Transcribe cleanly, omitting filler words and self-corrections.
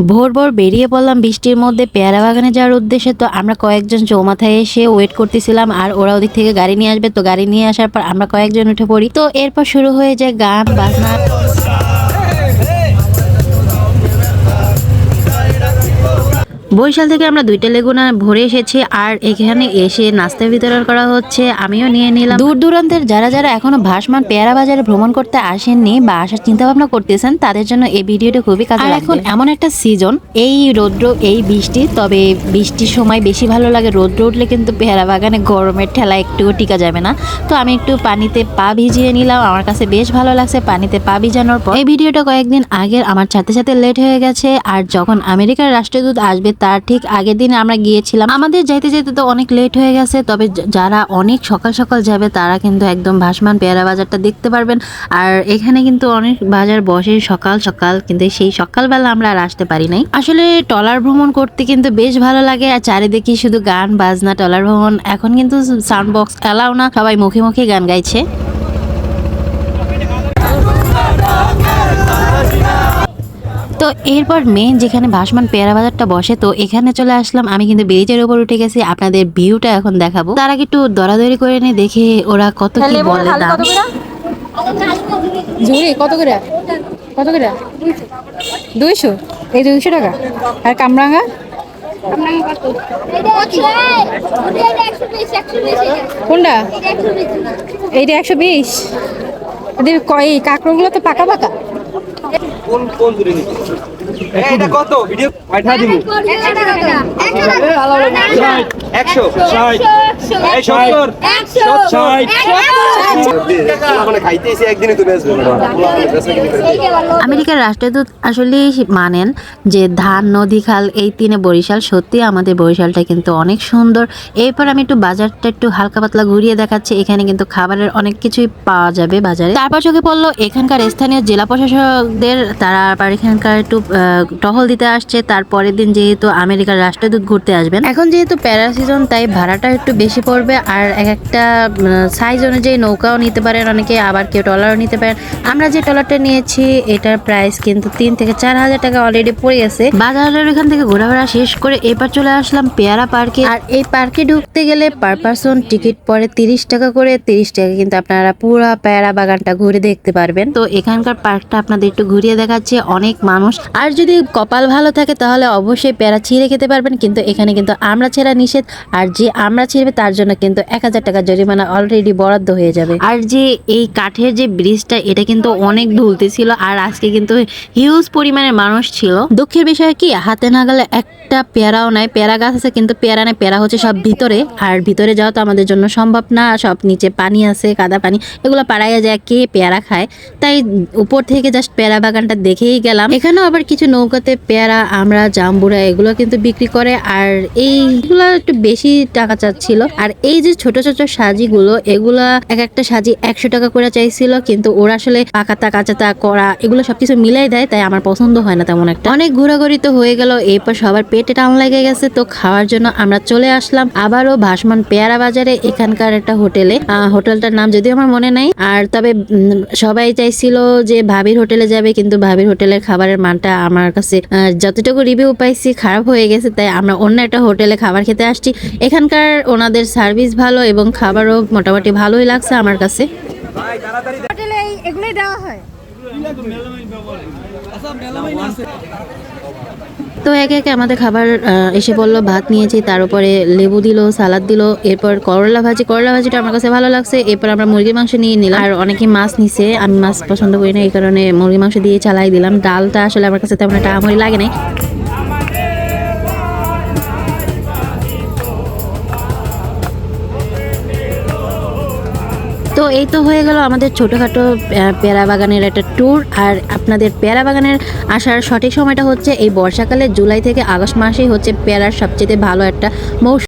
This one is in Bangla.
ভোর ভোর বেরিয়ে পড়লাম বৃষ্টির মধ্যে পেয়ারা বাগানে যাওয়ার উদ্দেশ্যে। তো আমরা কয়েকজন চৌমাথায় এসে ওয়েট করতেছিলাম, আর ওরা ওদিক থেকে গাড়ি নিয়ে আসবে। তো গাড়ি নিয়ে আসার পর আমরা কয়েকজন উঠে পড়ি। তো এরপর শুরু হয়ে যায় গান বাজনা। বরিশাল থেকে আমরা 2টা লেগুনা ভরে এসেছি, আর এখানে এসে নাস্তা বিতরণ করা হচ্ছে, আমিও নিয়ে নিলাম। দূর দূরান্তের যারা যারা এখনো ভাসমান পেয়ারা বাজারে ভ্রমণ করতে আসেননি বা আসার চিন্তা ভাবনা করতেছেন, তাদের জন্য এই ভিডিওটা খুবই কাজে লাগবে। এখন এমন একটা সিজন, এই রৌদ্র এই বৃষ্টি, তবে বৃষ্টির সময় বেশি ভালো লাগে। রৌদ্র উঠলে কিন্তু পেয়ারা বাগানে গরমের ঠেলা একটুও টিকা যাবে না। তো আমি একটু পানিতে পা ভিজিয়ে নিলাম, আমার কাছে বেশ ভালো লাগছে পানিতে পা ভিজানোর পর। এই ভিডিওটা কয়েকদিন আগের, আমার সাথে সাথে লেট হয়ে গেছে। আর যখন আমেরিকার রাষ্ট্রদূত আসবে তার ঠিক আগের দিন আমরা গিয়েছিলাম। আমাদের যাইতে যাইতে তো অনেক লেট হয়ে গেছে, তবে যারা অনেক সকাল সকাল যাবে তারা কিন্তু একদম ভাসমান পেয়ারা বাজারটা দেখতে পারবেন। আর এখানে কিন্তু অনেক বাজার বসে সকাল সকাল, কিন্তু সেই সকালবেলা আমরা আর আসতে পারি নাই। আসলে ট্রলার ভ্রমণ করতে কিন্তু বেশ ভালো লাগে, আর চারিদিকে শুধু গান বাজনা। ট্রলার ভ্রমণ এখন কিন্তু সাউন্ড বক্স এলাও না, সবাই মুখে মুখে গান গাইছে। তো এরপর মেন যেখানে ভাসমান পেয়ারা বাজারটা বসে, তো এখানে চলে আসলাম। আমি কিন্তু ব্রিজের উপর উঠে গেছি, আপনাদের ভিউটা এখন দেখাবো। তার আগে একটু দরাদরি করে নিয়ে দেখে ওরা কত কি বলে দাম। ঝুড়ি কত করে? কত করে? 200। এই 200 টাকা। আর কামরাঙ্গা? কোনটা? এইটা 120। এদের এই কাঁকড়গুলো তো পাকা পাকা। কোন কোন দূরে নিতে এটা কত ভিডিও পাঠা দিমু 100 আমেরিকার রাষ্ট্রদূত আসলে মানেন যে ধান নদী খাল এই তিনে বরিশাল। সত্যি আমাদের বরিশালটা কিন্তু অনেক সুন্দর। এরপর আমি একটু বাজারটা একটু হালকা পাতলা ঘুরিয়ে দেখাচ্ছি। এখানে কিন্তু খাবারের অনেক কিছুই পাওয়া যাবে বাজারে। তারপর চোখে পড়লো এখানকার স্থানীয় জেলা প্রশাসকদের, তারা আবার এখানকার একটু টহল দিতে আসছে। তারপরের দিন যেহেতু আমেরিকার রাষ্ট্রদূত ঘুরতে আসবেন, এখন যেহেতু প্যারা সিজন তাই ভাড়াটা একটু বেশি পড়বে। আর এক একটা সাইজ অনুযায়ী নৌকাও নিতে পারেন অনেকে, আবার কেউ ট্রলারও নিতে পারেন। আমরা যে ট্রলারটা নিয়েছি এটার প্রাইস কিন্তু 3 থেকে 4 হাজার টাকা অলরেডি পড়ে গেছে। বাজারের এখান থেকে ঘোরাফেরা শেষ করে এবার চলে আসলাম পেয়ারা পার্কে। আর এই পার্কে ঢুকতে গেলে পার পারসন টিকিট পড়ে 30 টাকা করে। 30 টাকা কিন্তু আপনারা পুরো পেয়ারা বাগানটা ঘুরে দেখতে পারবেন। তো এখানকার পার্কটা আপনাদের একটু ঘুরিয়ে দেখাচ্ছে। অনেক মানুষ, আর যদি কপাল ভালো থাকে তাহলে অবশ্যই পেয়ারা ছিঁড়ে খেতে পারবেন, কিন্তু এখানে কিন্তু আমরা ছেঁড়া নিষেধ। আর যে আমরা ছিঁড়বে তার জন্য কিন্তু 1000 টাকা জরিমানা অলরেডি বরাদ্দ হয়ে যাবে। আর যে এই কাঠের যে ব্রিজটা, এটা কিন্তু অনেক ঢুলতে ছিল, আর আজকে কিন্তু হিউজ পরিমাণের মানুষ ছিল। দুঃখের বিষয় কি, হাতে না গেলে একটা পেয়ারাও নাই। পেয়ারা গাছ আছে কিন্তু পেয়ারা নাই, পেয়ারা হচ্ছে সব ভিতরে, আর ভিতরে যাওয়া তো আমাদের জন্য সম্ভব না। সব নিচে পানি আছে, কাদা পানি, এগুলো পাড়াইয়া যায় কে পেয়ারা খায়। তাই উপর থেকে জাস্ট পেয়ারা বাগানটা দেখেই গেলাম। এখানেও আবার কিছু নৌকাতে পেয়ারা, আমরা জাম্বুরা এগুলো কিন্তু বিক্রি করে, আর এইগুলো একটু বেশি টাকা চাচ্ছিল। আর এই যে ছোট ছোট সাজিগুলো, এগুলা এক একটা সাজি 100 টাকা করে চাইছিল, কিন্তু ওরা আসলে পাকাতা কাঁচাতা করা এগুলো সবকিছু মিলাই দেয়, তাই আমার পছন্দ হয় না তেমন একটা। অনেক ঘোরাঘুরি তো হয়ে গেল, এরপর সবার পেটে টান লেগে গেছে। তো খাওয়ার জন্য আমরা চলে আসলাম আবারও ভাসমান পেয়ারা বাজারে, এখানকার একটা হোটেলে। হোটেলটার নাম যদিও আমার মনে নাই। আর তবে সবাই চাইছিল যে ভাবির হোটেলে যাবে, কিন্তু ভাবির হোটেলের খাবারের মানটা আমার কাছে যতটুকু রিভিউ পাইছি খারাপ হয়ে গেছে, তাই আমরা অন্য একটা হোটেলে খাবার খেতে আসছি। এখানকার ওনাদের সার্ভিস ভালো এবং খাবারও মোটামুটি ভালোই লাগছে আমার কাছে। হোটেলে এগুলোই দেওয়া হয়। তো একে একে আমাদের খাবার এসে বললো। ভাত নিয়েছি, তার উপরে লেবু দিল, সালাদ দিল, এরপর করলা ভাজি। করলা ভাজিটা আমার কাছে ভালো লাগছে। এরপর আমরা মুরগির মাংস নিয়ে নিলাম, আর অনেকে মাছ নিছে। আমি মাছ পছন্দ করি না, এই কারণে মুরগির মাংস দিয়ে চালাই দিলাম। ডালটা আসলে আমার কাছে তেমন একটা আমরি লাগে নাই। তো এই তো হয়ে গেল আমাদের ছোটোখাটো পেয়ারা বাগানের একটা ট্যুর। আর আপনাদের পেয়ারা বাগানের আসার সঠিক সময়টা হচ্ছে এই বর্ষাকালে, জুলাই থেকে আগস্ট মাসেই হচ্ছে পেয়ারার সবচেয়ে ভালো একটা মৌসুম।